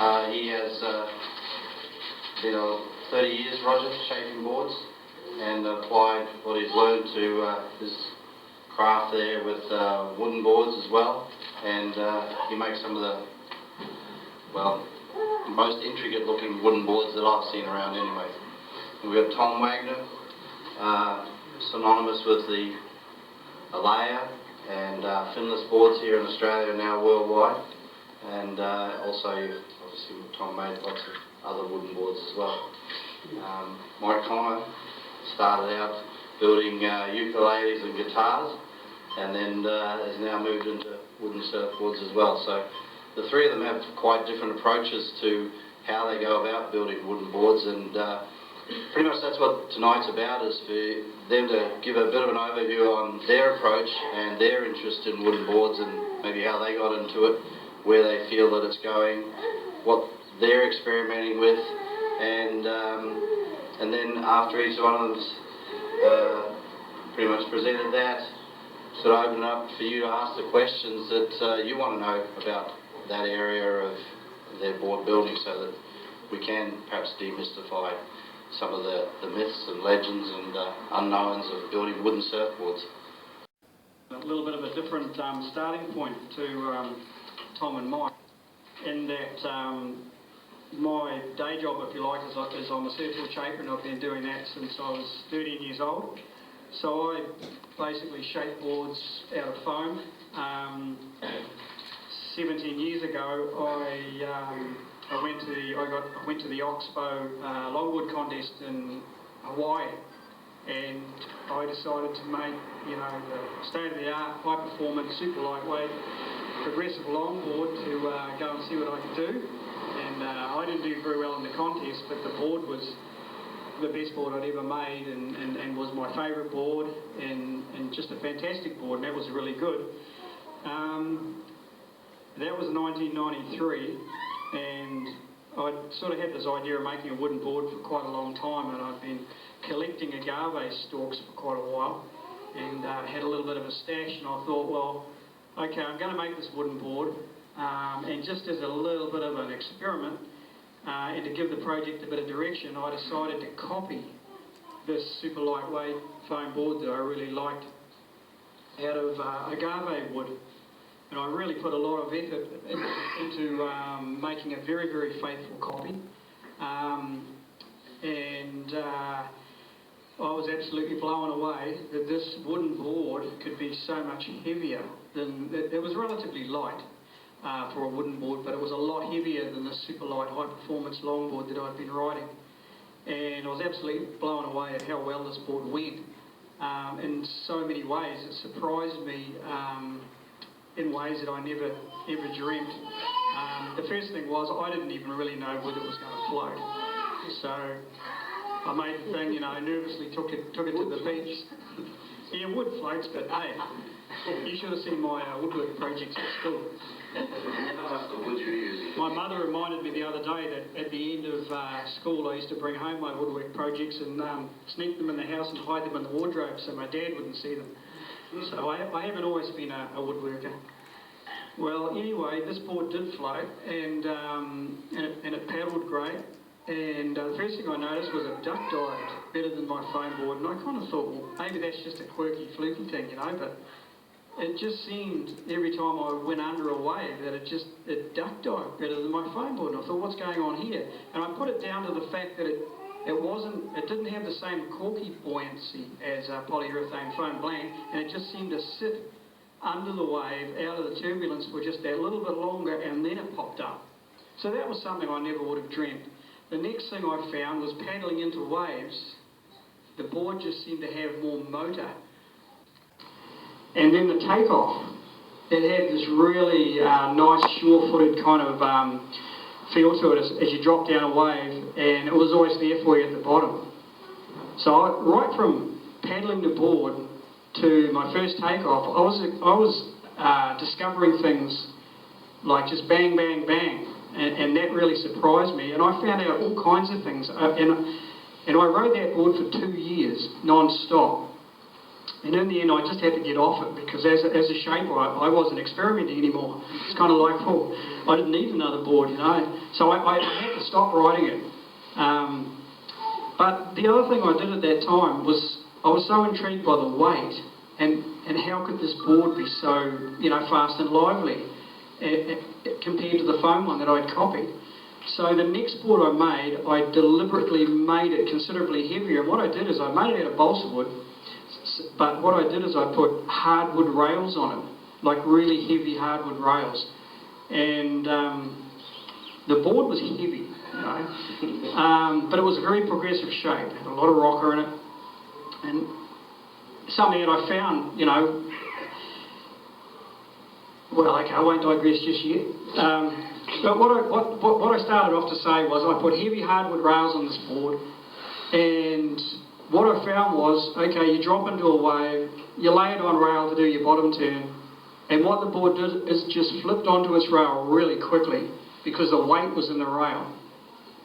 He has been 30 years, Roger, shaping boards, and applied what he's learned to his craft there with wooden boards as well. And he makes some of the, well, most intricate looking wooden boards that I've seen around anyway. And we've got Tom Wagner, synonymous with the Alaya and finless boards here in Australia, now worldwide. And also, obviously, Tom made lots of other wooden boards as well. Mike Connor started out building ukuleles and guitars, and then has now moved into wooden surfboards as well. So the three of them have quite different approaches to how they go about building wooden boards, and pretty much that's what tonight's about, is for them to give a bit of an overview on their approach and their interest in wooden boards, and maybe how they got into it, where they feel that it's going, what they're experimenting with, and then after each one of them's pretty much presented that, sort of open it up for you to ask the questions that you want to know about that area of their board building, so that we can perhaps demystify some of the myths and legends and unknowns of building wooden surfboards. A little bit of a different starting point to Tom and Mike, in that my day job, if you like, is I'm a surfboard shaper, and I've been doing that since I was 13 years old. So I basically shape boards out of foam. 17 years ago, I went to the Oxbow longboard contest in Hawaii, and I decided to make, you know, the state-of-the-art, high-performance, super lightweight, progressive longboard to go and see what I could do. And I didn't do very well in the contest, but the board was the best board I'd ever made, and was my favourite board, and just a fantastic board, and that was really good. That was 1993, and I'd sort of had this idea of making a wooden board for quite a long time, and I'd been collecting agave stalks for quite a while, and had a little bit of a stash, and I thought, well, okay, I'm going to make this wooden board, and just as a little bit of an experiment, and to give the project a bit of direction, I decided to copy this super lightweight foam board that I really liked out of agave wood. And I really put a lot of effort into making a very, very faithful copy. And I was absolutely blown away that this wooden board could be so much heavier than, it was relatively light for a wooden board, but it was a lot heavier than the super light high performance longboard that I'd been riding. And I was absolutely blown away at how well this board went. In so many ways, it surprised me in ways that I never ever dreamt. The first thing was, I didn't even really know whether it was going to float. So I made the thing, you know, nervously took it to the beach. Yeah, wood floats, but hey, you should have seen my woodwork projects at school. My mother reminded me the other day that at the end of school I used to bring home my woodwork projects and sneak them in the house and hide them in the wardrobe so my dad wouldn't see them. So I haven't always been a woodworker. Well, anyway, this board did float, and it paddled great. And the first thing I noticed was it duck dived better than my foam board, and I kind of thought, well, maybe that's just a quirky, fluky thing, you know. But it just seemed every time I went under a wave that it duck dived better than my foam board. And I thought, what's going on here? And I put it down to the fact that it didn't have the same corky buoyancy as polyurethane foam blank, and it just seemed to sit under the wave, out of the turbulence for just that little bit longer, and then it popped up. So that was something I never would have dreamt. The next thing I found was paddling into waves, the board just seemed to have more motor. And then the takeoff, it had this really nice, sure-footed kind of feel to it as you drop down a wave, and it was always there for you at the bottom. So right from paddling the board to my first takeoff, I was discovering things like just bang, bang, bang, and that really surprised me. And I found out all kinds of things, and I rode that board for 2 years non-stop. And in the end, I just had to get off it because as a shaper, I wasn't experimenting anymore. It's kind of like, well, I didn't need another board, you know. So I had to stop riding it. But the other thing I did at that time was I was so intrigued by the weight and how could this board be so, you know, fast and lively compared to the foam one that I'd copied. So the next board I made, I deliberately made it considerably heavier. And what I did is I made it out of balsa wood, but what I did is I put hardwood rails on it, like really heavy hardwood rails. And the board was heavy, you know, but it was a very progressive shape. It had a lot of rocker in it. And something that I found, you know, well, okay, I won't digress just yet. But what I started off to say was I put heavy hardwood rails on this board, and what I found was, okay, you drop into a wave, you lay it on rail to do your bottom turn, and what the board did is just flipped onto its rail really quickly because the weight was in the rail,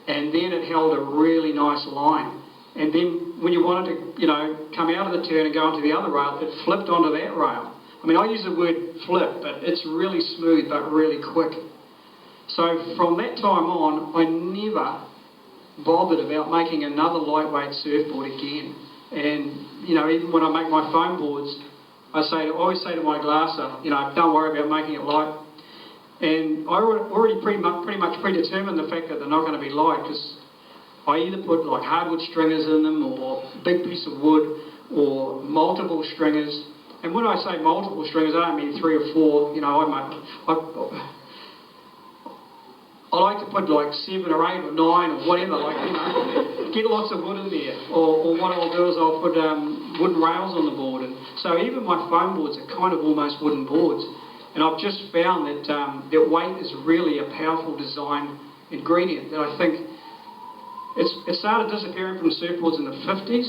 and then it held a really nice line. And then when you wanted to, you know, come out of the turn and go onto the other rail, it flipped onto that rail. I mean, I use the word flip, but it's really smooth but really quick. So from that time on, I never bothered about making another lightweight surfboard again. And, you know, even when I make my foam boards, I always say to my glasser, you know, don't worry about making it light. And I already pretty much predetermined the fact that they're not going to be light, because I either put like hardwood stringers in them or a big piece of wood or multiple stringers. And when I say multiple stringers, I don't mean 3 or 4. You know, I like to put like 7 or 8 or 9 or whatever, like, you know, get lots of wood in there. Or what I'll do is I'll put wooden rails on the board. And so even my foam boards are kind of almost wooden boards. And I've just found that that weight is really a powerful design ingredient that I think it started disappearing from surfboards in the 50s,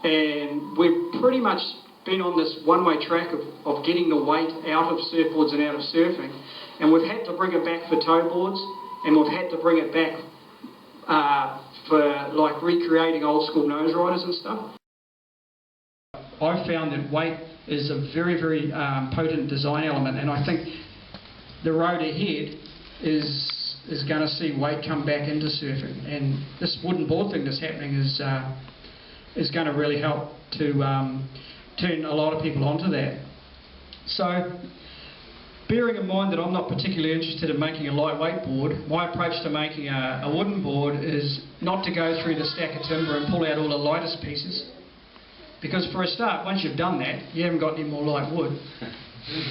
and we've pretty much been on this one-way track of getting the weight out of surfboards and out of surfing, and we've had to bring it back for tow boards, and we've had to bring it back for like recreating old school nose riders and stuff. I've found that weight is a very, very potent design element, and I think the road ahead is going to see weight come back into surfing, and this wooden board thing that's happening is going to really help to turn a lot of people onto that. So, bearing in mind that I'm not particularly interested in making a lightweight board, my approach to making a wooden board is not to go through the stack of timber and pull out all the lightest pieces, because for a start, once you've done that, you haven't got any more light wood.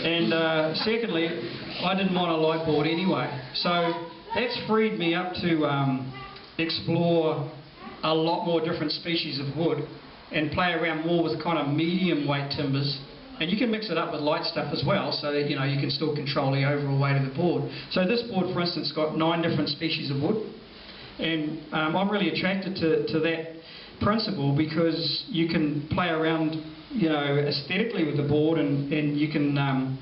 And secondly, I didn't want a light board anyway. So that's freed me up to explore a lot more different species of wood and play around more with kind of medium weight timbers. And you can mix it up with light stuff as well, so that, you know, you can still control the overall weight of the board. So this board, for instance, got 9 different species of wood. And I'm really attracted to that principle because you can play around, you know, aesthetically with the board, and you can 9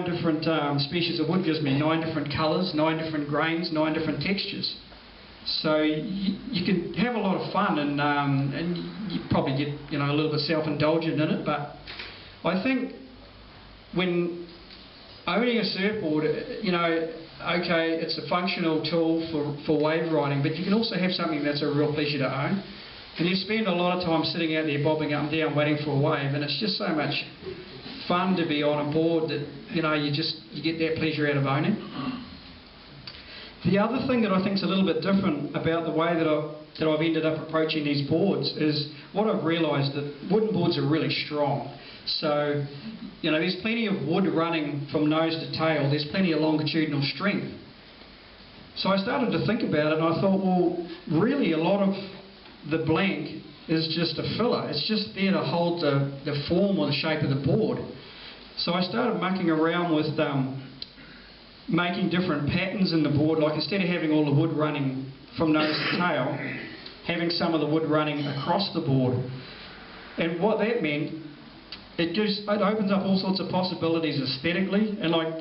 different species of wood gives me 9 different colours, 9 different grains, 9 different textures. So you can have a lot of fun, and you probably get, you know, a little bit self-indulgent in it. But I think when owning a surfboard, you know, okay, it's a functional tool for wave riding, but you can also have something that's a real pleasure to own. And you spend a lot of time sitting out there bobbing up and down waiting for a wave, and it's just so much fun to be on a board that, you know, you get that pleasure out of owning. The other thing that I think is a little bit different about the way that I've ended up approaching these boards is what I've realised that wooden boards are really strong. So, you know, there's plenty of wood running from nose to tail, there's plenty of longitudinal strength. So I started to think about it, and I thought, well, really a lot of the blank is just a filler. It's just there to hold the form or the shape of the board. So I started mucking around with making different patterns in the board, like instead of having all the wood running from nose to tail, having some of the wood running across the board. And what that meant, it opens up all sorts of possibilities aesthetically, and like,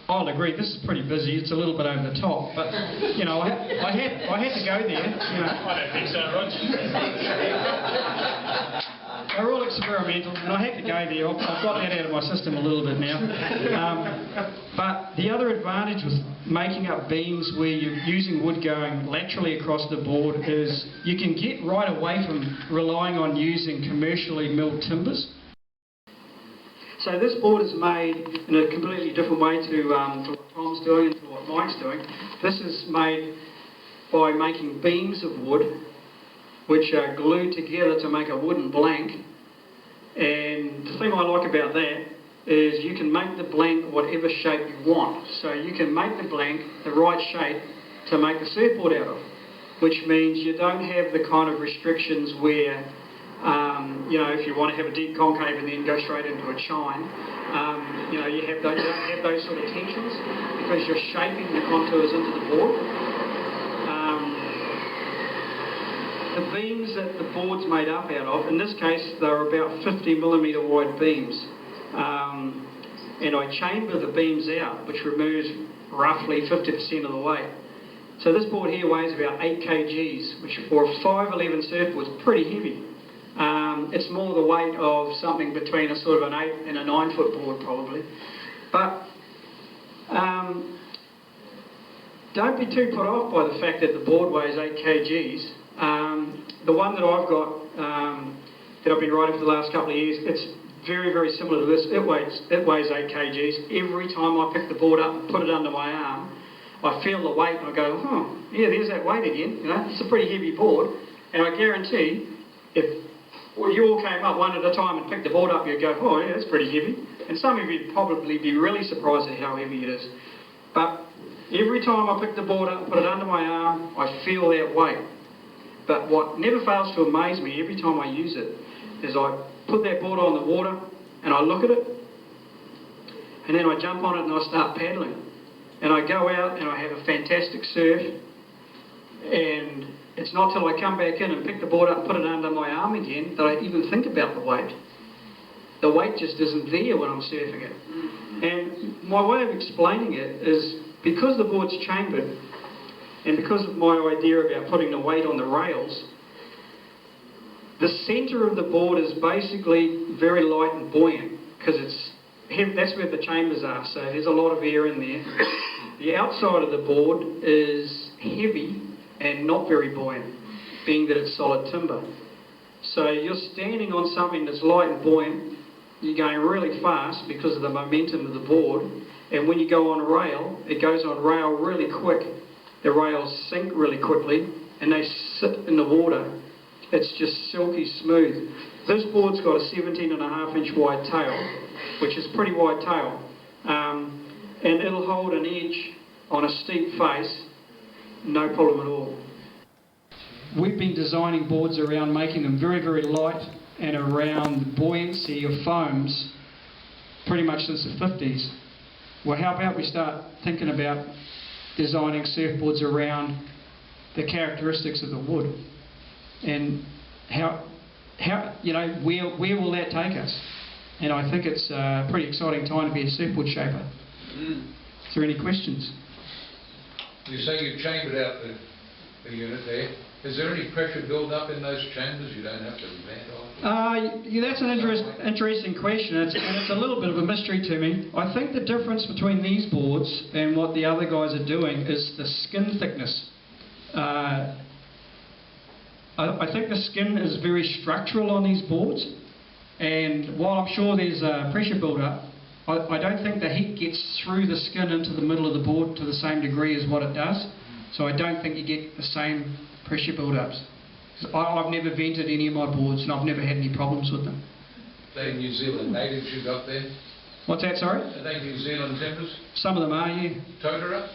I'll agree, this is pretty busy, it's a little bit over the top, but, you know, I had to go there, you know. I don't think so, Rog. We're all experimental, and I had to go there. I've got that out of my system a little bit now. But the other advantage with making up beams where you're using wood going laterally across the board is you can get right away from relying on using commercially milled timbers. So this board is made in a completely different way to what Tom's doing and to what Mike's doing. This is made by making beams of wood which are glued together to make a wooden blank. And the thing I like about that is you can make the blank whatever shape you want. So you can make the blank the right shape to make the surfboard out of, which means you don't have the kind of restrictions where, you know, if you want to have a deep concave and then go straight into a chine, you know, you don't have those sort of tensions because you're shaping the contours into the board. The beams that the board's made up out of, in this case, they're about 50mm wide beams. And I chamber the beams out, which removes roughly 50% of the weight. So this board here weighs about 8 kgs, which for a 5'11" surfboard is pretty heavy. It's more the weight of something between a sort of an 8 and a 9 foot board probably. But don't be too put off by the fact that the board weighs 8 kgs. The one that I've got, that I've been riding for the last couple of years, it's very, very similar to this. It weighs 8 kgs. Every time I pick the board up and put it under my arm, I feel the weight and I go, oh, yeah, there's that weight again. You know, it's a pretty heavy board. And I guarantee, if you all came up one at a time and picked the board up, you'd go, oh, yeah, that's pretty heavy. And some of you'd probably be really surprised at how heavy it is. But every time I pick the board up and put it under my arm, I feel that weight. But what never fails to amaze me every time I use it is I put that board on the water and I look at it and then I jump on it and I start paddling. And I go out and I have a fantastic surf, and it's not till I come back in and pick the board up and put it under my arm again that I even think about the weight. The weight just isn't there when I'm surfing it. And my way of explaining it is because the board's chambered, and because of my idea about putting the weight on the rails, the centre of the board is basically very light and buoyant because that's where the chambers are, so there's a lot of air in there. The outside of the board is heavy and not very buoyant, being that it's solid timber. So you're standing on something that's light and buoyant, you're going really fast because of the momentum of the board, and when you go on rail, it goes on rail really quick. The rails sink really quickly and they sit in the water. It's just silky smooth. This board's got a 17.5-inch wide tail, which is a pretty wide tail, and it'll hold an edge on a steep face, no problem at all. We've been designing boards around making them very, very light and around the buoyancy of foams pretty much since the 50s. Well, how about we start thinking about designing surfboards around the characteristics of the wood, and how you know, where will that take us? And I think it's a pretty exciting time to be a surfboard shaper. Is there any questions? You say you've chambered out the unit there. Is there any pressure build up in those chambers? You don't have to vent off? Yeah, that's an interesting question, and it's a little bit of a mystery to me. I think the difference between these boards and what the other guys are doing is the skin thickness. I think the skin is very structural on these boards, and while I'm sure there's a pressure build-up, I don't think the heat gets through the skin into the middle of the board to the same degree as what it does. So I don't think you get the same pressure build-ups. I've never vented any of my boards and I've never had any problems with them. Are they New Zealand natives you got there? What's that, sorry? Are they New Zealand timbers? Some of them are, yeah. Totara?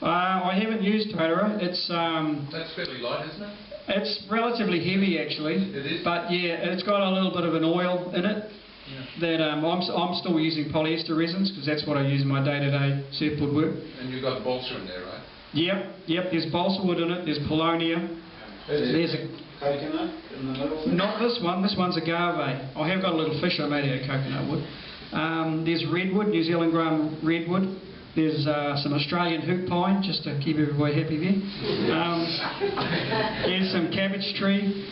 I haven't used Totara. It's that's fairly light, isn't it? It's relatively heavy actually. It is? But yeah, it's got a little bit of an oil in it. Yeah. That I'm still using polyester resins because that's what I use in my day-to-day surfboard work. And you've got balsa in there, right? Yep. There's balsa wood in it. There's paulownia. There's a coconut in the middle. Not this one. This one's agave. I have got a little fish I made out of coconut wood. There's redwood, New Zealand grown redwood. There's some Australian hoop pine, just to keep everybody happy there. There's some cabbage tree.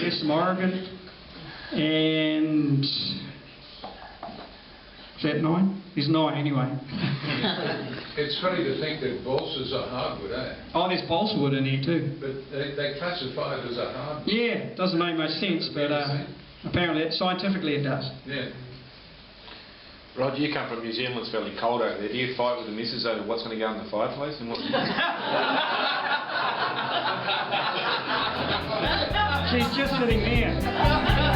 There's some Oregon. And that 9? He's 9 anyway. It's funny to think that balsas are hardwood, eh? Oh, there's balsa wood in here too. But they classify it as a hardwood. Yeah, doesn't make much sense, but apparently scientifically it does. Yeah. Rod, you come from New Zealand, it's fairly cold over there. Do you fight with the missus over what's going to go in the fireplace? And what... She's just sitting there.